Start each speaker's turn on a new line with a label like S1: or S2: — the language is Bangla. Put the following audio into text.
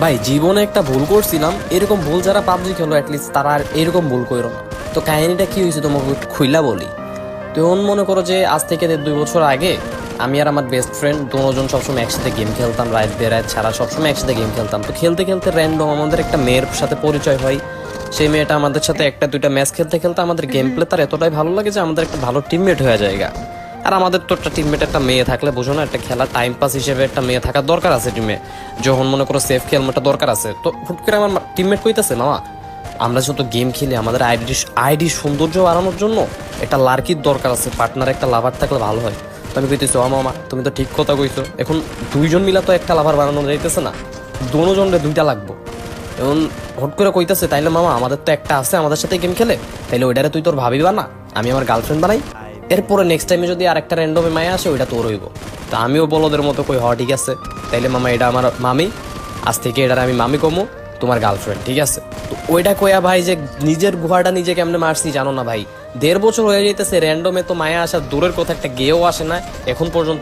S1: ভাই জীবনে একটা ভুল করছিলাম, এরকম ভুল যারা পাবজি খেলো অ্যাটলিস্ট তারা আর এরকম ভুল করো না। তো কাহিনীটা কি হয়েছে তোমাকে খুইলা বলি। তো মনে করো যে আজ থেকে 1.5 বছর আগে আমি আর আমার বেস্ট ফ্রেন্ড দুজন সবসময় একসাথে গেম খেলতাম, রাত বেরাত ছাড়া সবসময় একসাথে গেম খেলতাম। তো খেলতে খেলতে র্যান্ডম আমাদের একটা মেয়ের সাথে পরিচয় হয়। সেই মেয়েটা আমাদের সাথে একটা দুইটা ম্যাচ খেলতে খেলতে আমাদের গেম প্লে তার এতটাই ভালো লাগে যে আমাদের একটা ভালো টিমমেট হয়ে যায়। আর আমাদের তো একটা টিমমেট একটা মেয়ে থাকলে বোঝো না, একটা খেলা টাইম পাস হিসেবে একটা মেয়ে থাকার দরকার আছে টিমে। যখন মনে করো সেফ খেলমেটা দরকার আছে, তো হুট করে আমার টিমমেট কইতাছে মামা আমরা যত গেম খেলি আমাদের আইডি সৌন্দর্য বাড়ানোর জন্য একটা লার্কির দরকার আছে, পার্টনার একটা লাভার থাকলে ভালো হয়। তো আমি কইতেছি ও মামা তুমি তো ঠিক কথা কইছো, এখন দুইজন মিলা তো একটা লাভার বানানো যাইতেছে না, দুজনের দুইটা লাগবো। এখন হট করে কইতাছে তাইলে মামা আমাদের তো একটা আছে আমাদের সাথে গেম খেলে, তাইলে ওইটারে তুই তোর ভাবি বানা, আমি আমার গার্লফ্রেন্ড বানাই। এরপরে নেক্সট টাইমে যদি আরেকটা র্যান্ডমে মায়া আসে ওইটা তোর হইব। তো আমিও বলদের মতো কই ঠিক আছে, তাইলে মামা এটা আমার মামি, আজ থেকে এটার আমি মামি কমো, তোমার গার্লফ্রেন্ড ঠিক আছে। তো ওইটা কইয়া ভাই যে নিজের গুহাটা নিজে কেমনে মারছি জানো না ভাই। 1.5 বছর হয়ে যাইতেছে র্যান্ডমে তো মায়া আসা দূরের কথা, একটা গেও আসে না এখন পর্যন্ত।